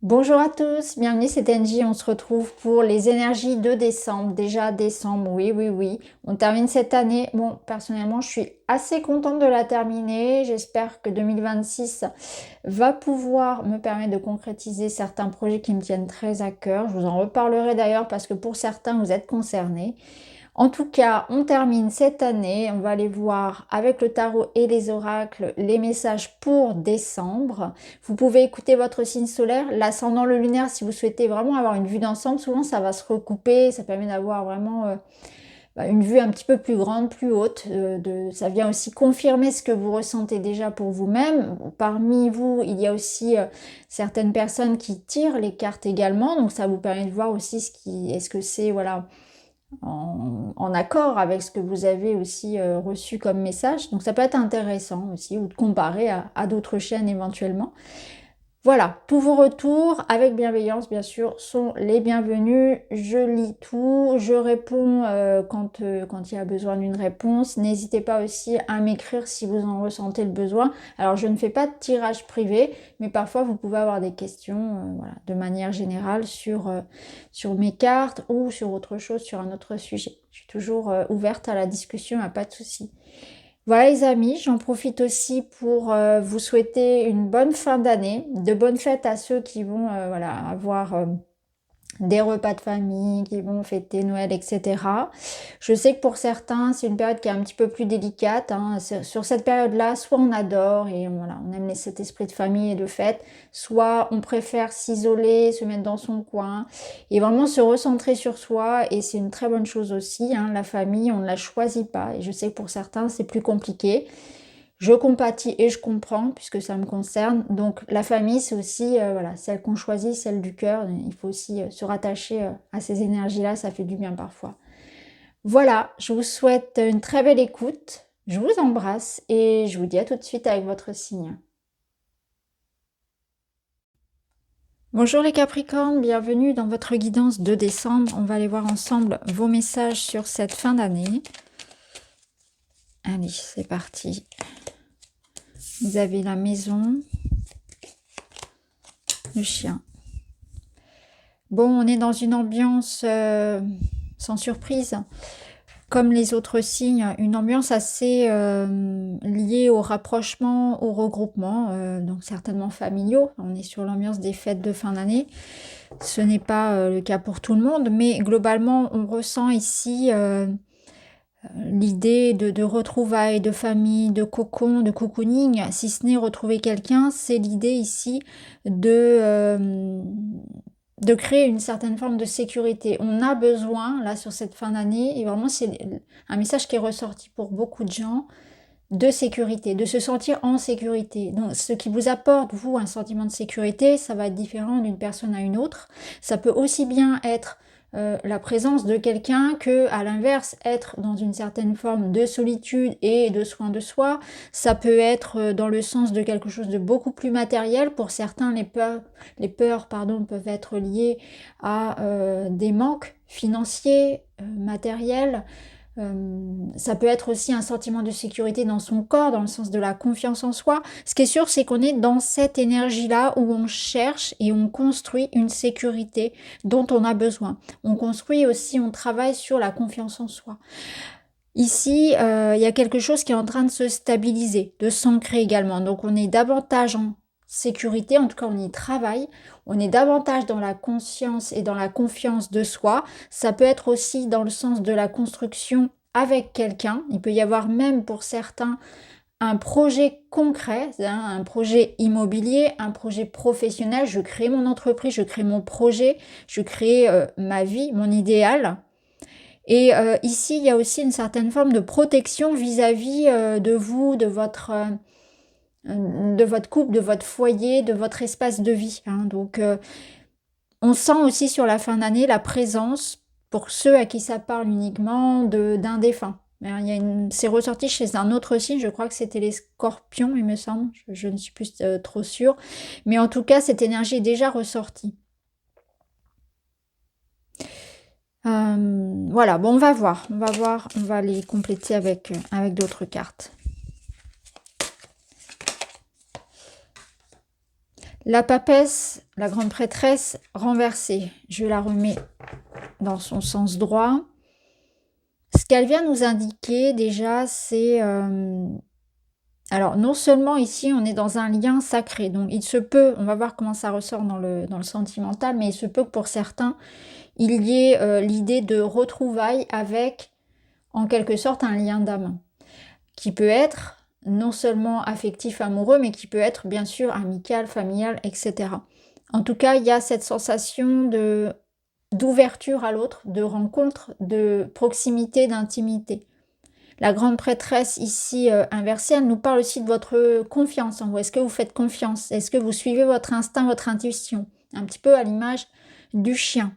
Bonjour à tous, bienvenue, c'est Angie. On se retrouve pour les énergies de décembre. Déjà décembre, oui, oui, oui. On termine cette année. Bon, personnellement, je suis assez contente de la terminer. J'espère que 2026 va pouvoir me permettre de concrétiser certains projets qui me tiennent très à cœur. Je vous en reparlerai d'ailleurs parce que pour certains, vous êtes concernés. En tout cas, on termine cette année. On va aller voir avec le tarot et les oracles les messages pour décembre. Vous pouvez écouter votre signe solaire, l'ascendant, le lunaire, si vous souhaitez vraiment avoir une vue d'ensemble. Souvent, ça va se recouper. Ça permet d'avoir vraiment une vue un petit peu plus grande, plus haute. Ça vient aussi confirmer ce que vous ressentez déjà pour vous-même. Parmi vous, il y a aussi certaines personnes qui tirent les cartes également. Donc, ça vous permet de voir aussi est-ce que c'est, voilà, en accord avec ce que vous avez aussi reçu comme message. Donc ça peut être intéressant aussi, ou de comparer à d'autres chaînes éventuellement. Voilà, tous vos retours, avec bienveillance bien sûr, sont les bienvenus. Je lis tout, je réponds quand il y a besoin d'une réponse. N'hésitez pas aussi à m'écrire si vous en ressentez le besoin. Alors je ne fais pas de tirage privé, mais parfois vous pouvez avoir des questions voilà, de manière générale sur mes cartes ou sur autre chose, sur un autre sujet. Je suis toujours ouverte à la discussion, pas de souci. Voilà les amis, j'en profite aussi pour vous souhaiter une bonne fin d'année, de bonnes fêtes à ceux qui vont voilà, avoir des repas de famille, qui vont fêter Noël, etc. Je sais que pour certains, c'est une période qui est un petit peu plus délicate. Hein. Sur cette période-là, soit on adore et voilà, on aime cet esprit de famille et de fête, soit on préfère s'isoler, se mettre dans son coin et vraiment se recentrer sur soi. Et c'est une très bonne chose aussi. Hein. La famille, on ne la choisit pas. Et je sais que pour certains, c'est plus compliqué. Je compatis et je comprends puisque ça me concerne. Donc la famille, c'est aussi voilà, celle qu'on choisit, celle du cœur. Il faut aussi se rattacher à ces énergies-là, ça fait du bien parfois. Voilà, je vous souhaite une très belle écoute. Je vous embrasse et je vous dis à tout de suite avec votre signe. Bonjour les Capricornes, bienvenue dans votre guidance de décembre. On va aller voir ensemble vos messages sur cette fin d'année. Allez, c'est parti. Vous avez la maison, le chien. Bon, on est dans une ambiance sans surprise, comme les autres signes, une ambiance assez liée au rapprochement, au regroupement, donc certainement familiaux. On est sur l'ambiance des fêtes de fin d'année. Ce n'est pas le cas pour tout le monde, mais globalement, on ressent ici l'idée de retrouvailles, de famille, de cocon, de cocooning. Si ce n'est retrouver quelqu'un, c'est l'idée ici de créer une certaine forme de sécurité. On a besoin, là, sur cette fin d'année, et vraiment c'est un message qui est ressorti pour beaucoup de gens, de sécurité, de se sentir en sécurité. Donc, ce qui vous apporte, vous, un sentiment de sécurité, ça va être différent d'une personne à une autre. Ça peut aussi bien être la présence de quelqu'un que, à l'inverse, être dans une certaine forme de solitude et de soin de soi. Ça peut être dans le sens de quelque chose de beaucoup plus matériel. Pour certains, les peurs pardon, peuvent être liées à des manques financiers, matériels. Ça peut être aussi un sentiment de sécurité dans son corps, dans le sens de la confiance en soi. Ce qui est sûr, c'est qu'on est dans cette énergie-là où on cherche et on construit une sécurité dont on a besoin. On construit aussi, on travaille sur la confiance en soi. Ici, il y a quelque chose qui est en train de se stabiliser, de s'ancrer également. Donc on est davantage en sécurité, en tout cas on y travaille, on est davantage dans la conscience et dans la confiance de soi. Ça peut être aussi dans le sens de la construction avec quelqu'un. Il peut y avoir même pour certains un projet concret, hein, un projet immobilier, un projet professionnel. Je crée mon entreprise, je crée mon projet, je crée ma vie, mon idéal. Et ici, il y a aussi une certaine forme de protection vis-à-vis de vous, de votre couple, de votre foyer, de votre espace de vie. Hein. Donc, on sent aussi sur la fin d'année la présence, pour ceux à qui ça parle uniquement, d'un défunt. C'est ressorti chez un autre signe, je crois que c'était les scorpions, il me semble, je ne suis plus trop sûre. Mais en tout cas, cette énergie est déjà ressortie. Voilà, bon, on va les compléter avec d'autres cartes. La papesse, la grande prêtresse renversée. Je la remets dans son sens droit. Ce qu'elle vient nous indiquer déjà, c'est... alors, non seulement ici, on est dans un lien sacré, donc il se peut, on va voir comment ça ressort dans le sentimental, mais il se peut que pour certains, il y ait l'idée de retrouvailles avec, en quelque sorte, un lien d'âme, qui peut être non seulement affectif, amoureux, mais qui peut être bien sûr amical, familial, etc. En tout cas, il y a cette sensation d'ouverture à l'autre, de rencontre, de proximité, d'intimité. La grande prêtresse ici inversée, elle nous parle aussi de votre confiance en vous. Est-ce que vous faites confiance? Est-ce que vous suivez votre instinct, votre intuition? Un petit peu à l'image du chien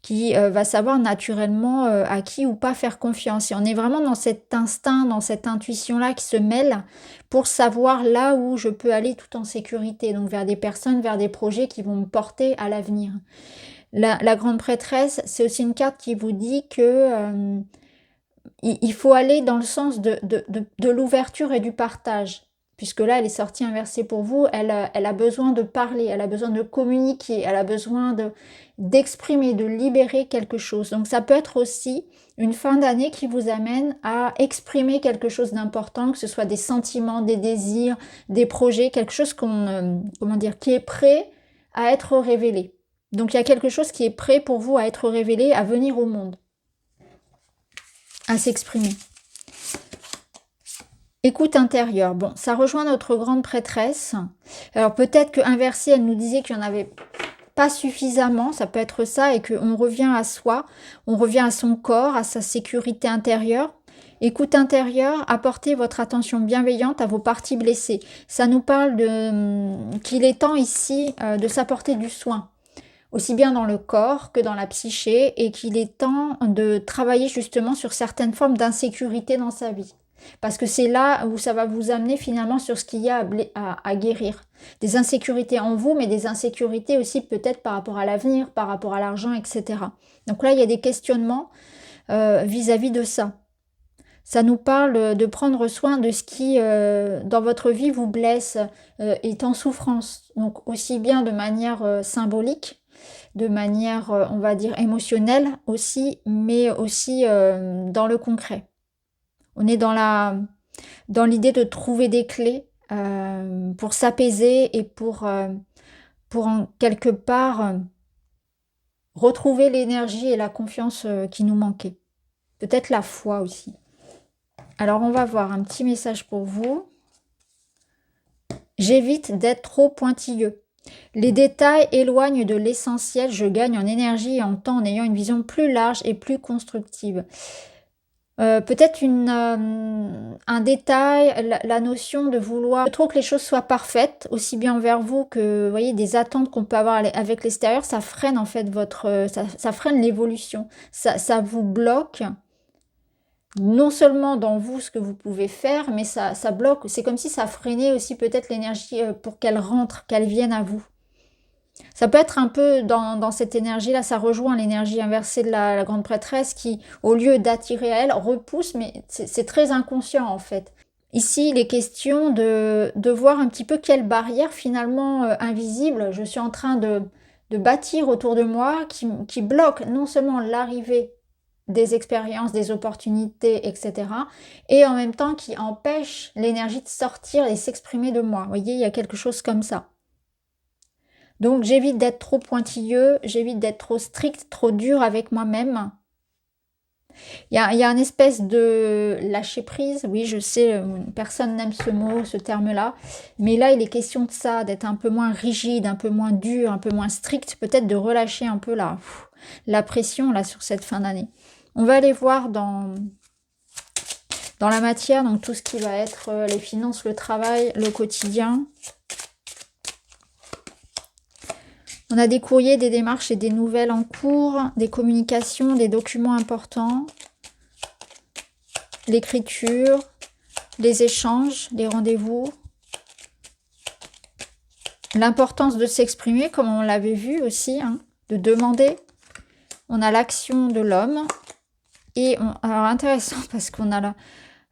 qui va savoir naturellement à qui ou pas faire confiance. Et on est vraiment dans cet instinct, dans cette intuition-là qui se mêle pour savoir là où je peux aller tout en sécurité. Donc vers des personnes, vers des projets qui vont me porter à l'avenir. La grande prêtresse, c'est aussi une carte qui vous dit que il faut aller dans le sens de l'ouverture et du partage. Puisque là, elle est sortie inversée pour vous, elle a besoin de parler, elle a besoin de communiquer, elle a besoin d'exprimer, de libérer quelque chose. Donc ça peut être aussi une fin d'année qui vous amène à exprimer quelque chose d'important, que ce soit des sentiments, des désirs, des projets, quelque chose comment dire, qui est prêt à être révélé. Donc il y a quelque chose qui est prêt pour vous à être révélé, à venir au monde, à s'exprimer. Écoute intérieure. Bon, ça rejoint notre grande prêtresse. Alors peut-être que inversée, elle nous disait qu'il n'y en avait pas suffisamment, ça peut être ça, et qu'on revient à soi, on revient à son corps, à sa sécurité intérieure. Écoute intérieure, apportez votre attention bienveillante à vos parties blessées. Ça nous parle qu'il est temps ici de s'apporter du soin, aussi bien dans le corps que dans la psyché, et qu'il est temps de travailler justement sur certaines formes d'insécurité dans sa vie. Parce que c'est là où ça va vous amener finalement sur ce qu'il y a à guérir. Des insécurités en vous, mais des insécurités aussi peut-être par rapport à l'avenir, par rapport à l'argent, etc. Donc là, il y a des questionnements vis-à-vis de ça. Ça nous parle de prendre soin de ce qui, dans votre vie, vous blesse, est en souffrance. Donc aussi bien de manière symbolique, de manière, on va dire, émotionnelle aussi, mais aussi dans le concret. On est dans l'idée de trouver des clés pour s'apaiser et pour en quelque part retrouver l'énergie et la confiance qui nous manquaient. Peut-être la foi aussi. Alors on va voir un petit message pour vous. J'évite d'être trop pointilleux. Les détails éloignent de l'essentiel. Je gagne en énergie et en temps en ayant une vision plus large et plus constructive. Peut-être un détail, la notion de vouloir trop que les choses soient parfaites, aussi bien envers vous que, vous voyez, des attentes qu'on peut avoir avec l'extérieur, ça freine en fait ça freine l'évolution, ça vous bloque, non seulement dans vous ce que vous pouvez faire, mais ça bloque, c'est comme si ça freinait aussi peut-être l'énergie pour qu'elle rentre, qu'elle vienne à vous. Ça peut être un peu dans cette énergie-là, ça rejoint l'énergie inversée de la grande prêtresse qui, au lieu d'attirer à elle, repousse, mais c'est très inconscient en fait. Ici, il est question de voir un petit peu quelle barrière finalement invisible je suis en train de bâtir autour de moi qui bloque non seulement l'arrivée des expériences, des opportunités, etc. et en même temps qui empêche l'énergie de sortir et s'exprimer de moi. Vous voyez, il y a quelque chose comme ça. Donc j'évite d'être trop pointilleux, j'évite d'être trop strict, trop dur avec moi-même. Il y a une espèce de lâcher prise, oui je sais, personne n'aime ce mot, ce terme-là, mais là il est question de ça, d'être un peu moins rigide, un peu moins dur, un peu moins strict, peut-être de relâcher un peu la pression là sur cette fin d'année. On va aller voir dans la matière, donc tout ce qui va être les finances, le travail, le quotidien. On a des courriers, des démarches et des nouvelles en cours, des communications, des documents importants, l'écriture, les échanges, les rendez-vous, l'importance de s'exprimer, comme on l'avait vu aussi, hein, de demander. On a l'action de l'homme. Et alors intéressant parce qu'on a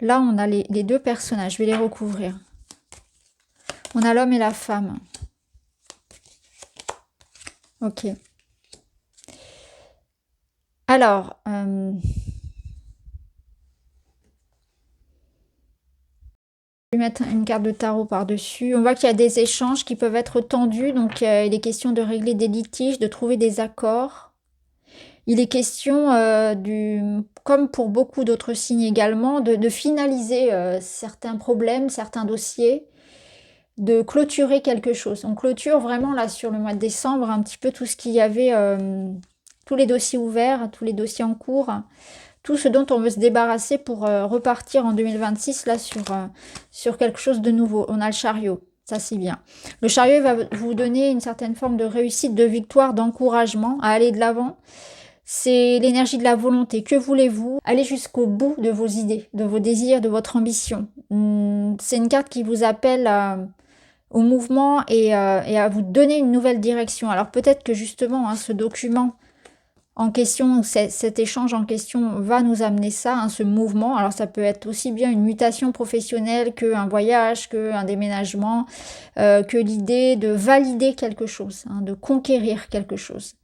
là on a les deux personnages, je vais les recouvrir. On a l'homme et la femme. Ok. Alors, je vais mettre une carte de tarot par-dessus. On voit qu'il y a des échanges qui peuvent être tendus. Donc, il est question de régler des litiges, de trouver des accords. Il est question, comme pour beaucoup d'autres signes également, de finaliser certains problèmes, certains dossiers, de clôturer quelque chose. On clôture vraiment là sur le mois de décembre un petit peu tout ce qu'il y avait, tous les dossiers ouverts, tous les dossiers en cours, tout ce dont on veut se débarrasser pour repartir en 2026 là sur quelque chose de nouveau. On a le chariot, ça c'est bien. Le chariot va vous donner une certaine forme de réussite, de victoire, d'encouragement à aller de l'avant. C'est l'énergie de la volonté. Que voulez-vous? Allez jusqu'au bout de vos idées, de vos désirs, de votre ambition. C'est une carte qui vous appelle au mouvement et à vous donner une nouvelle direction. Alors peut-être que justement, hein, ce document en question, cet échange en question va nous amener ça, hein, ce mouvement. Alors ça peut être aussi bien une mutation professionnelle qu'un voyage, qu'un déménagement, que l'idée de valider quelque chose, hein, de conquérir quelque chose.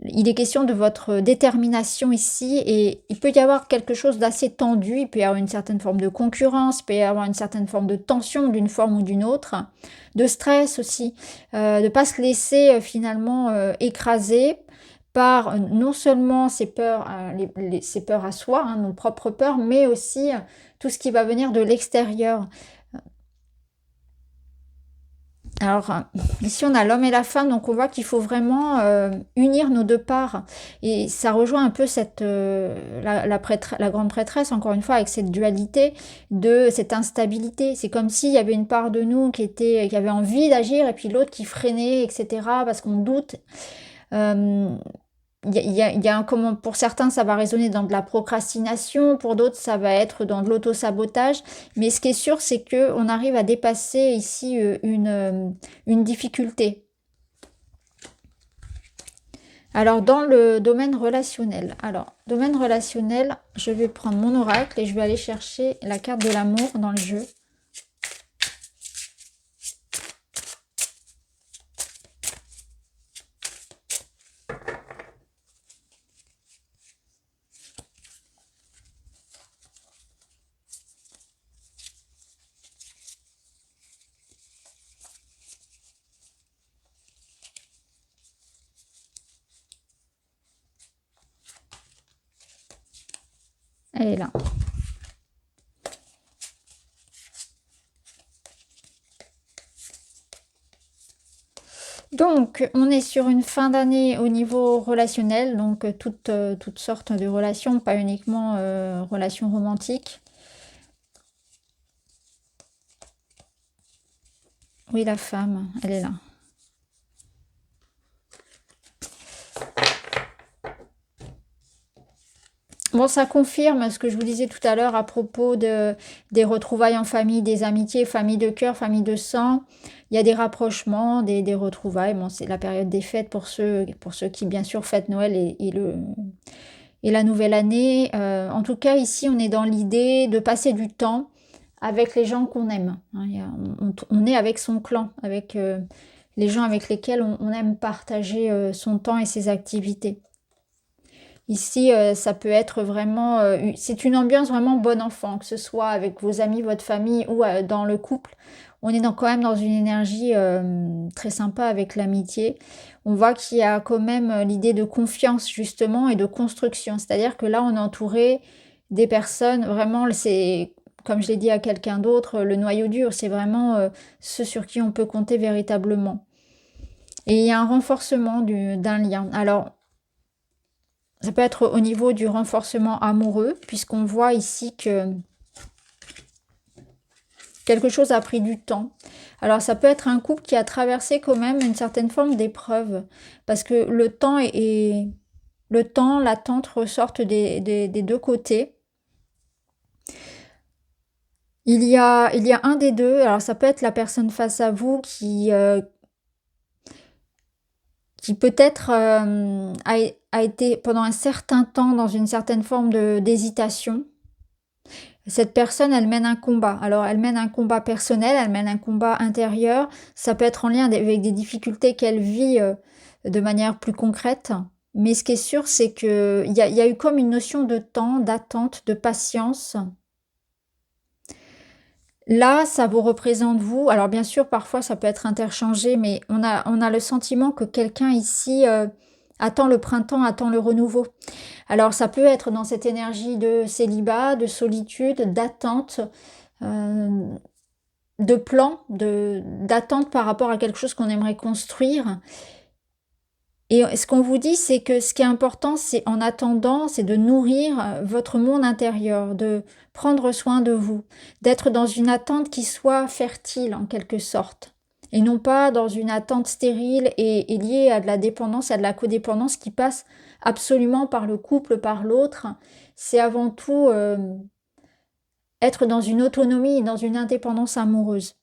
Il est question de votre détermination ici et il peut y avoir quelque chose d'assez tendu, il peut y avoir une certaine forme de concurrence, il peut y avoir une certaine forme de tension d'une forme ou d'une autre, de stress aussi, de ne pas se laisser finalement écraser par non seulement ses peurs, ses peurs à soi, hein, nos propres peurs, mais aussi tout ce qui va venir de l'extérieur. Alors, ici, on a l'homme et la femme, donc on voit qu'il faut vraiment unir nos deux parts. Et ça rejoint un peu la grande prêtresse, encore une fois, avec cette dualité de cette instabilité. C'est comme s'il y avait une part de nous qui avait envie d'agir, et puis l'autre qui freinait, etc., parce qu'on doute. Comment, pour certains, ça va résonner dans de la procrastination, pour d'autres, ça va être dans de l'auto-sabotage. Mais ce qui est sûr, c'est qu'on arrive à dépasser ici une difficulté. Alors, dans le domaine relationnel. Alors, domaine relationnel, je vais prendre mon oracle et je vais aller chercher la carte de l'amour dans le jeu. Elle est là. Donc, on est sur une fin d'année au niveau relationnel, donc toutes sortes de relations, pas uniquement relations romantiques. Oui, la femme, elle est là. Bon, ça confirme ce que je vous disais tout à l'heure à propos des retrouvailles en famille, des amitiés, famille de cœur, famille de sang. Il y a des rapprochements, des retrouvailles. Bon, c'est la période des fêtes pour ceux qui, bien sûr, fêtent Noël et la nouvelle année. En tout cas, ici, on est dans l'idée de passer du temps avec les gens qu'on aime. Hein. On est avec son clan, avec les gens avec lesquels on aime partager son temps et ses activités. Ici, ça peut être vraiment... c'est une ambiance vraiment bon enfant, que ce soit avec vos amis, votre famille ou dans le couple. On est quand même dans une énergie très sympa avec l'amitié. On voit qu'il y a quand même l'idée de confiance justement et de construction. C'est-à-dire que là, on est entouré des personnes, vraiment, c'est comme je l'ai dit à quelqu'un d'autre, le noyau dur, c'est vraiment ceux sur qui on peut compter véritablement. Et il y a un renforcement d'un lien. Alors, ça peut être au niveau du renforcement amoureux, puisqu'on voit ici que quelque chose a pris du temps. Alors ça peut être un couple qui a traversé quand même une certaine forme d'épreuve, parce que l'attente ressortent des deux côtés. Il y a un des deux, alors ça peut être la personne face à vous qui peut-être a été pendant un certain temps dans une certaine forme d'hésitation. Cette personne, elle mène un combat. Alors, elle mène un combat personnel, elle mène un combat intérieur. Ça peut être en lien avec des difficultés qu'elle vit de manière plus concrète. Mais ce qui est sûr, c'est qu'il y a eu comme une notion de temps, d'attente, de patience. Là, ça vous représente vous. Alors bien sûr, parfois ça peut être interchangé, mais on a le sentiment que quelqu'un ici attend le printemps, attend le renouveau. Alors ça peut être dans cette énergie de célibat, de solitude, d'attente, euh, de plan, d'attente par rapport à quelque chose qu'on aimerait construire. Et ce qu'on vous dit, c'est que ce qui est important, c'est en attendant, c'est de nourrir votre monde intérieur, de prendre soin de vous, d'être dans une attente qui soit fertile en quelque sorte, et non pas dans une attente stérile et liée à de la dépendance, à de la codépendance qui passe absolument par le couple, par l'autre. C'est avant tout être dans une autonomie et dans une indépendance amoureuse.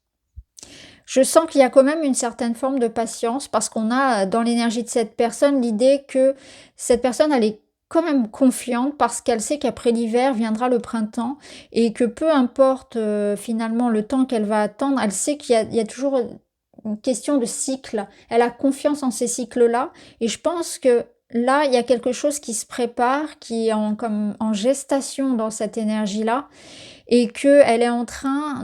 Je sens qu'il y a quand même une certaine forme de patience parce qu'on a dans l'énergie de cette personne l'idée que cette personne, elle est quand même confiante parce qu'elle sait qu'après l'hiver viendra le printemps et que peu importe finalement le temps qu'elle va attendre, elle sait qu'il y a toujours une question de cycle. Elle a confiance en ces cycles-là et je pense que là, il y a quelque chose qui se prépare, qui est comme en gestation dans cette énergie-là et qu'elle est en train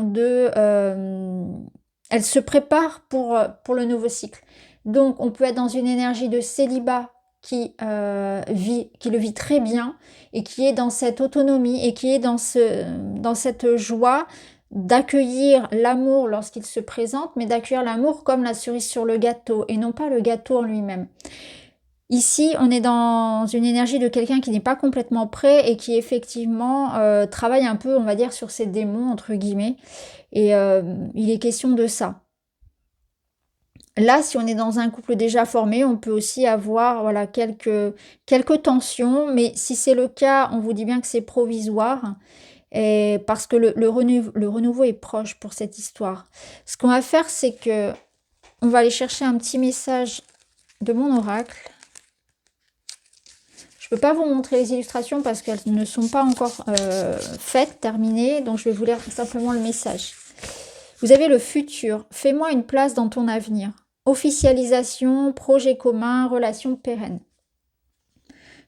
elle se prépare pour le nouveau cycle. Donc, on peut être dans une énergie de célibat qui le vit très bien et qui est dans cette autonomie et qui est dans cette joie d'accueillir l'amour lorsqu'il se présente, mais d'accueillir l'amour comme la cerise sur le gâteau et non pas le gâteau en lui-même. Ici, on est dans une énergie de quelqu'un qui n'est pas complètement prêt et qui effectivement travaille un peu, on va dire, sur ses démons, entre guillemets. Et il est question de ça. Là, si on est dans un couple déjà formé, on peut aussi avoir voilà, quelques tensions, mais si c'est le cas, on vous dit bien que c'est provisoire, et parce que le renouveau est proche pour cette histoire. Ce qu'on va faire, c'est que on va aller chercher un petit message de mon oracle. Je ne peux pas vous montrer les illustrations parce qu'elles ne sont pas encore faites, terminées, donc je vais vous lire simplement le message. Vous avez le futur. Fais-moi une place dans ton avenir. Officialisation, projet commun, relation pérenne.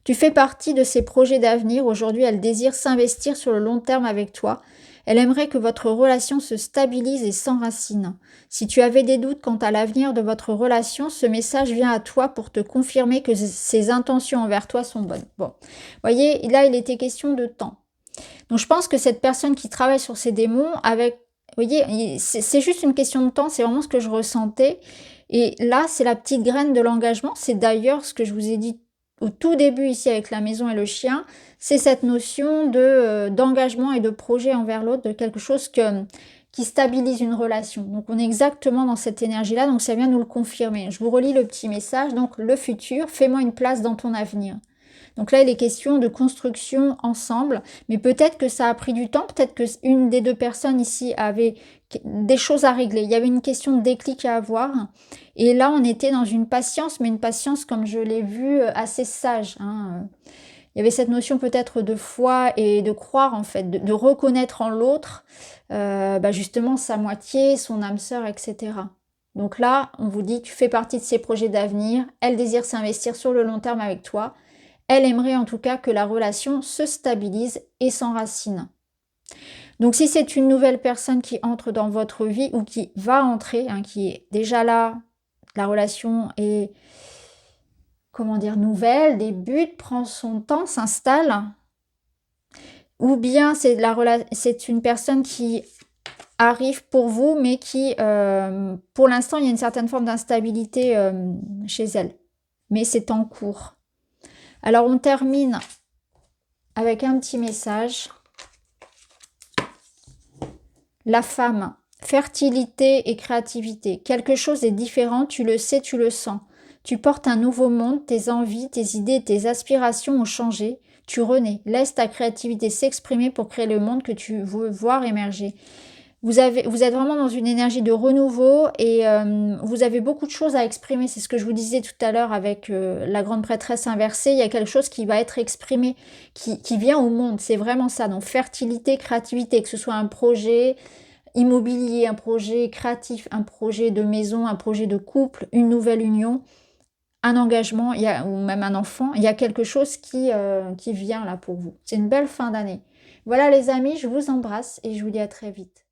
Tu fais partie de ces projets d'avenir. Aujourd'hui, elle désire s'investir sur le long terme avec toi. Elle aimerait que votre relation se stabilise et s'enracine. Si tu avais des doutes quant à l'avenir de votre relation, ce message vient à toi pour te confirmer que ses intentions envers toi sont bonnes. Bon, voyez, là, il était question de temps. Donc, je pense que cette personne qui travaille sur ses démons, vous voyez, c'est juste une question de temps, c'est vraiment ce que je ressentais. Et là, c'est la petite graine de l'engagement. C'est d'ailleurs ce que je vous ai dit au tout début ici avec la maison et le chien. C'est cette notion d'engagement et de projet envers l'autre, de quelque chose qui stabilise une relation. Donc, on est exactement dans cette énergie-là, donc ça vient nous le confirmer. Je vous relis le petit message. Donc, le futur, fais-moi une place dans ton avenir. Donc là, il est question de construction ensemble, mais peut-être que ça a pris du temps, peut-être qu'une des deux personnes ici avait des choses à régler. Il y avait une question de déclic à avoir. Et là, on était dans une patience, mais une patience, comme je l'ai vu, assez sage. Il y avait cette notion peut-être de foi et de croire, en fait, de reconnaître en l'autre justement sa moitié, son âme sœur, etc. Donc là, on vous dit, tu fais partie de ses projets d'avenir. Elle désire s'investir sur le long terme avec toi. Elle aimerait en tout cas que la relation se stabilise et s'enracine. Donc si c'est une nouvelle personne qui entre dans votre vie ou qui va entrer, qui est déjà là, la relation est, comment dire, nouvelle, débute, prend son temps, s'installe, ou bien c'est une personne qui arrive pour vous, mais qui, pour l'instant, il y a une certaine forme d'instabilité chez elle. Mais c'est en cours. Alors, on termine avec un petit message. La femme, fertilité et créativité. Quelque chose est différent, tu le sais, tu le sens. Tu portes un nouveau monde, tes envies, tes idées, tes aspirations ont changé. Tu renais. Laisse ta créativité s'exprimer pour créer le monde que tu veux voir émerger. Vous êtes vraiment dans une énergie de renouveau et vous avez beaucoup de choses à exprimer. C'est ce que je vous disais tout à l'heure avec la grande prêtresse inversée. Il y a quelque chose qui va être exprimé, qui vient au monde. C'est vraiment ça. Donc fertilité, créativité, que ce soit un projet immobilier, un projet créatif, un projet de maison, un projet de couple, une nouvelle union. un engagement, ou même un enfant, il y a quelque chose qui vient là pour vous. C'est une belle fin d'année. Voilà les amis, je vous embrasse et je vous dis à très vite.